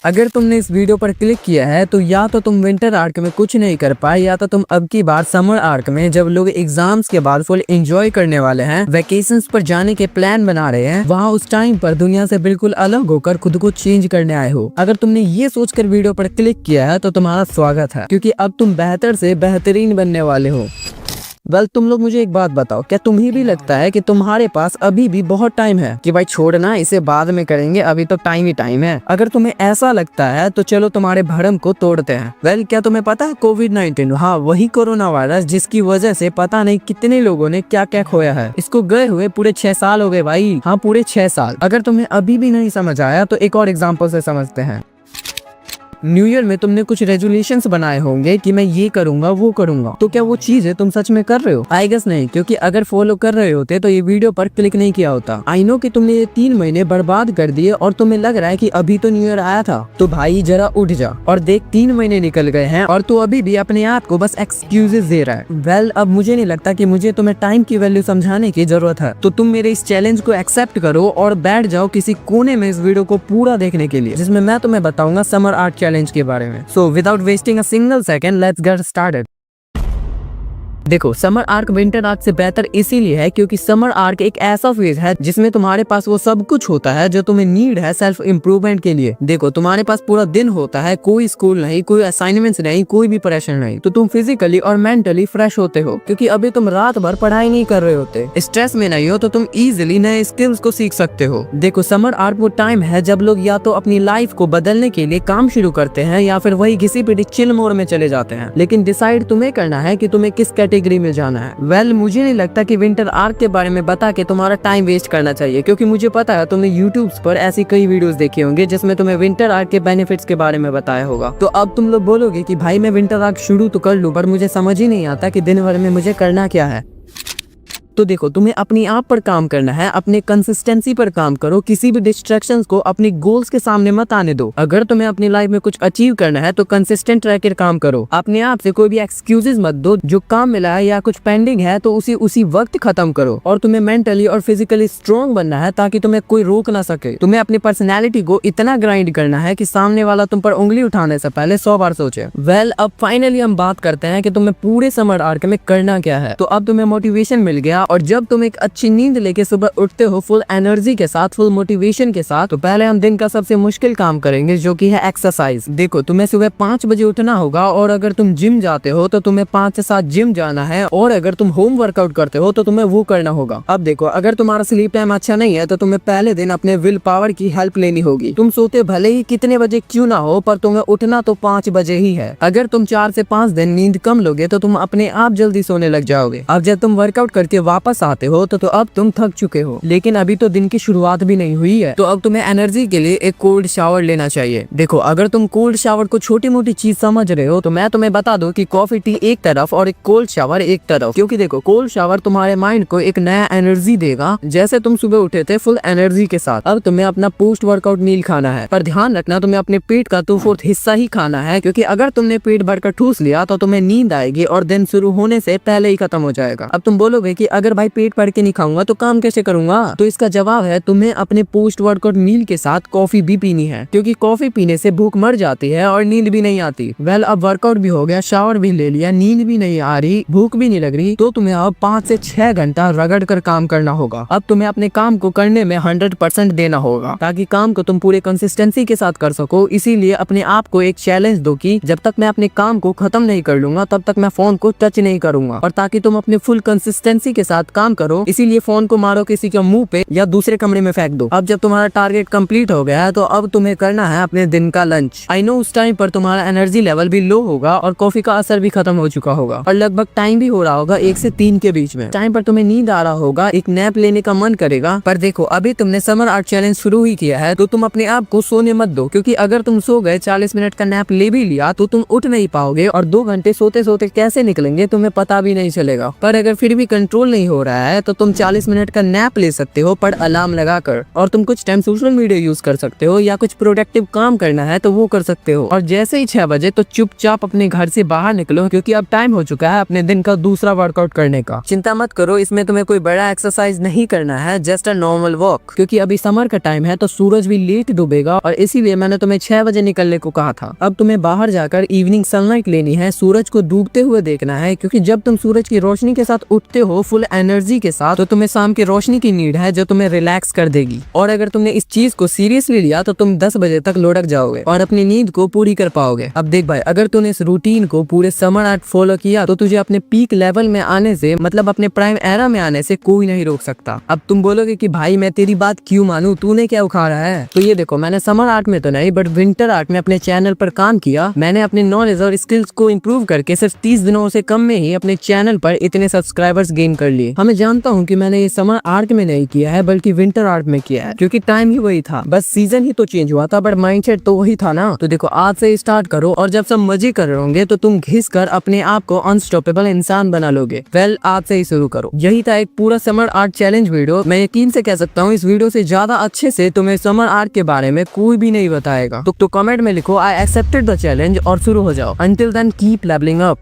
अगर तुमने इस वीडियो पर क्लिक किया है तो या तो तुम विंटर आर्क में कुछ नहीं कर पाए, या तो तुम अब की बार समर आर्क में, जब लोग एग्जाम्स के बाद फुल एंजॉय करने वाले हैं, वेकेशंस पर जाने के प्लान बना रहे हैं, वहाँ उस टाइम पर दुनिया से बिल्कुल अलग होकर खुद को चेंज करने आए हो। अगर तुमने ये सोचकर वीडियो पर क्लिक किया है तो तुम्हारा स्वागत है, क्योंकि अब तुम बेहतर से बेहतरीन बनने वाले हो। वेल, तुम लोग मुझे एक बात बताओ, क्या तुम्हें भी लगता है कि तुम्हारे पास अभी भी बहुत टाइम है कि भाई छोड़ना, इसे बाद में करेंगे, अभी तो टाइम ही टाइम है? अगर तुम्हें ऐसा लगता है तो चलो तुम्हारे भ्रम को तोड़ते हैं। वेल, क्या तुम्हें पता है कोविड-19, हाँ वही कोरोना वायरस जिसकी वजह से पता नहीं कितने लोगों ने क्या क्या खोया है, इसको गए हुए पूरे 6 साल हो गए भाई। हाँ, पूरे 6 साल। अगर तुम्हें अभी भी नहीं समझ आया तो एक और एग्जाम्पल से समझते हैं। न्यू ईयर में तुमने कुछ रेजोल्यूशंस बनाए होंगे कि मैं ये करूंगा वो करूंगा, तो क्या वो चीजें तुम सच में कर रहे हो? आई गेस नहीं, क्योंकि अगर फॉलो कर रहे होते तो ये वीडियो पर क्लिक नहीं किया होता। आई नो कि तुमने ये 3 महीने बर्बाद कर दिए और तुम्हें लग रहा है कि अभी तो न्यू ईयर आया था, तो भाई जरा उठ जा और देख 3 महीने निकल गए हैं और तू अभी भी अपने आप को बस एक्सक्यूजेस दे रहा है। वेल, अब मुझे नहीं लगता कि मुझे तुम्हें टाइम की वैल्यू समझाने की जरूरत है, तो तुम मेरे इस चैलेंज को एक्सेप्ट करो और बैठ जाओ किसी कोने में इस वीडियो को पूरा देखने के लिए, जिसमें मैं तुम्हें बताऊंगा समर आर्ट चैलेंज के बारे में। So without wasting a single second, let's get started. देखो, समर आर्क विंटर आर्क से बेहतर इसीलिए है क्योंकि समर आर्क एक ऐसा फेज है जिसमें तुम्हारे पास वो सब कुछ होता है जो तुम्हें नीड है सेल्फ इम्प्रूवमेंट के लिए। देखो, तुम्हारे पास पूरा दिन होता है, कोई स्कूल नहीं, कोई असाइनमेंट्स नहीं, कोई भी प्रेशर नहीं, तो तुम फिजिकली और मेंटली फ्रेश होते हो क्योंकि अभी तुम रात भर पढ़ाई नहीं कर रहे होते, स्ट्रेस में नहीं हो, तो तुम इजिली नए स्किल्स को सीख सकते हो। देखो, समर आर्क वो टाइम है जब लोग या तो अपनी लाइफ को बदलने के लिए काम शुरू करते हैं या फिर वही किसी भी चिल मोड में चले जाते हैं, लेकिन डिसाइड तुम्हें करना है कि तुम्हें किस कैटेगरी में जाना है। वेल, मुझे नहीं लगता कि विंटर आर्क के बारे में बता के तुम्हारा टाइम वेस्ट करना चाहिए, क्योंकि मुझे पता है तुमने यूट्यूब पर ऐसी कई वीडियोस देखे होंगे जिसमें तुम्हें विंटर आर्क के बेनिफिट्स के बारे में बताया होगा। तो अब तुम लोग बोलोगे कि भाई मैं विंटर आर्क शुरू तो कर लूं, पर मुझे समझ ही नहीं आता कि दिन भर में मुझे करना क्या है। तो देखो, तुम्हें अपनी आप पर काम करना है, अपने कंसिस्टेंसी पर काम करो, किसी भी डिस्ट्रैक्शंस को अपनी गोल्स के सामने मत आने दो। अगर तुम्हें अपनी लाइफ में कुछ अचीव करना है तो कंसिस्टेंट रह कर काम करो, अपने आप से कोई भी एक्सक्यूजेस मत दो। जो काम मिला है या कुछ पेंडिंग है तो उसी वक्त खत्म करो। और तुम्हें मेंटली और फिजिकली स्ट्रॉन्ग बनना है ताकि तुम्हें कोई रोक ना सके। तुम्हें अपनी पर्सनैलिटी को इतना ग्राइंड करना है कि सामने वाला तुम पर उंगली उठाने से पहले 100 बार सोचे। वेल, अब फाइनली हम बात करते हैं कि तुम्हें पूरे समर आर्क में करना क्या है। तो अब तुम्हें मोटिवेशन मिल गया, और जब तुम एक अच्छी नींद लेके सुबह उठते हो फुल एनर्जी के साथ, फुल मोटिवेशन के साथ, तो पहले हम दिन का सबसे मुश्किल काम करेंगे जो कि है एक्सरसाइज। देखो, तुम्हें सुबह 5 बजे उठना होगा, और अगर तुम जिम जाते हो तो तुम्हें 5 से 7 जिम जाना है, और अगर तुम होम वर्कआउट करते हो तो तुम्हें वो करना होगा। अब देखो, अगर तुम्हारा स्लीप टाइम अच्छा नहीं है तो तुम्हें पहले दिन अपने विल पावर की हेल्प लेनी होगी। तुम सोते भले ही कितने बजे क्यों ना हो, पर तुम्हें उठना तो 5 बजे ही है। अगर तुम 4 से 5 दिन नींद कम लोगे तो तुम अपने आप जल्दी सोने लग जाओगे। अब जब तुम वर्कआउट करके वापस आते हो तो अब तुम थक चुके हो, लेकिन अभी तो दिन की शुरुआत भी नहीं हुई है, तो अब तुम्हें एनर्जी के लिए एक कोल्ड शावर लेना चाहिए। देखो, अगर तुम कोल्ड शावर को छोटी मोटी चीज समझ रहे हो तो मैं तुम्हें बता दूं कि कॉफी टी एक तरफ और एक कोल्ड शावर एक तरफ, क्योंकि देखो, कोल्ड शावर तुम्हारे माइंड को एक नया एनर्जी देगा। जैसे तुम सुबह उठे थे फुल एनर्जी के साथ, अब तुम्हें अपना पोस्ट वर्कआउट मील खाना है, पर ध्यान रखना तुम्हें अपने पेट का 2/4 हिस्सा ही खाना है, क्योंकि अगर तुमने पेट भरकर ठूस लिया तो तुम्हें नींद आएगी और दिन शुरू होने से पहले ही खत्म हो जाएगा। अब तुम बोलोगे कि अगर भाई पेट भर के नहीं खाऊंगा तो काम कैसे करूंगा? तो इसका जवाब है तुम्हें अपने पोस्ट वर्कआउट मील के साथ कॉफी भी पीनी है, क्योंकि कॉफी पीने से भूख मर जाती है और नींद भी नहीं आती। वेल, अब वर्कआउट भी हो गया, शावर भी ले लिया, नींद भी नहीं आ रही, भूख भी नहीं लग रही, तो तुम्हें अब 5 से 6 घंटा रगड़ कर काम करना होगा। अब तुम्हें अपने काम को करने में 100% देना होगा ताकि काम को तुम पूरे कंसिस्टेंसी के साथ कर सको। इसीलिए अपने आप को एक चैलेंज दो कि जब तक मैं अपने काम को खत्म नहीं कर लूंगा तब तक मैं फोन को टच नहीं करूंगा। और ताकि तुम अपने फुल कंसिस्टेंसी के साथ काम करो, इसीलिए फोन को मारो किसी के मुंह पे या दूसरे कमरे में फेंक दो। अब जब तुम्हारा टारगेट कंप्लीट हो गया है तो अब तुम्हें करना है अपने दिन का लंच। आई नो उस टाइम पर तुम्हारा एनर्जी लेवल भी लो होगा और कॉफी का असर भी खत्म हो चुका होगा, और लगभग टाइम भी हो रहा होगा 1 से 3 के बीच में। टाइम पर तुम्हें नींद आ रहा होगा, एक नैप लेने का मन करेगा, पर देखो, अभी तुमने समर आर्ट चैलेंज शुरू ही किया है तो तुम अपने आप को सोने मत दो, क्योंकि अगर तुम सो गए, 40 मिनट का नैप ले भी लिया तो तुम उठ नहीं पाओगे, और 2 घंटे सोते सोते कैसे निकलेंगे तुम्हें पता भी नहीं चलेगा। पर अगर फिर भी कंट्रोल नहीं नहीं हो रहा है तो तुम 40 मिनट का नैप ले सकते हो पर अलार्म लगाकर, और तुम कुछ टाइम सोशल मीडिया यूज कर सकते हो या कुछ प्रोडक्टिव काम करना है तो वो कर सकते हो। और जैसे ही 6 बजे तो चुपचाप अपने घर से बाहर निकलो, क्योंकि अब टाइम हो चुका है अपने दिन का दूसरा वर्कआउट करने का। चिंता मत करो, इसमें तुम्हें कोई बड़ा एक्सरसाइज नहीं करना है, जस्ट अ नॉर्मल वॉक, क्योंकि अभी समर का टाइम है तो सूरज भी लेट डूबेगा और इसीलिए मैंने तुम्हें 6 बजे निकलने को कहा था। अब तुम्हें बाहर जाकर इवनिंग सनलाइट लेनी है, सूरज को डूबते हुए देखना है, क्योंकि जब तुम सूरज की रोशनी के साथ उठते हो फुल एनर्जी के साथ तो तुम्हें शाम की रोशनी की नीड है जो तुम्हें रिलैक्स कर देगी। और अगर तुमने इस चीज को सीरियसली लिया तो तुम 10 बजे तक लुढ़क जाओगे और अपनी नींद को पूरी कर पाओगे। अब देख भाई, अगर तूने इस रूटीन को पूरे समर आर्ट फॉलो किया तो तुझे अपने पीक लेवल में आने से, मतलब अपने प्राइम एरा में आने से कोई नहीं रोक सकता। अब तुम बोलोगे कि भाई मैं तेरी बात क्यों मानूं, तूने क्या उखाड़ा है? तो ये देखो, मैंने समर आर्ट में तो नहीं बट विंटर आर्ट में अपने चैनल पर काम किया। मैंने अपने नॉलेज और स्किल्स को इम्प्रूव करके सिर्फ 30 दिनों से कम में ही अपने चैनल पर इतने सब्सक्राइबर्स गेन कर लिए। मैं जानता हूँ कि मैंने ये समर आर्ट में नहीं किया है बल्कि विंटर आर्ट में किया है, क्योंकि टाइम ही वही था, बस सीजन ही तो चेंज हुआ था बट माइंडसेट तो वही था ना। तो देखो, आज से स्टार्ट करो और जब सब मजे कर रहे होंगे तो तुम घिस कर अपने आप को अनस्टॉपेबल इंसान बना लोगे। वेल, आज से ही शुरू करो। यही था एक पूरा समर आर्ट चैलेंज वीडियो। मैं यकीन से कह सकता हूँ इस वीडियो से ज्यादा अच्छे से तुम्हें समर आर्ट के बारे में कोई भी नहीं बताएगा। तो कमेंट में लिखो आई एक्सेप्टेड द चैलेंज और शुरू हो जाओ। Until then keep levelling up.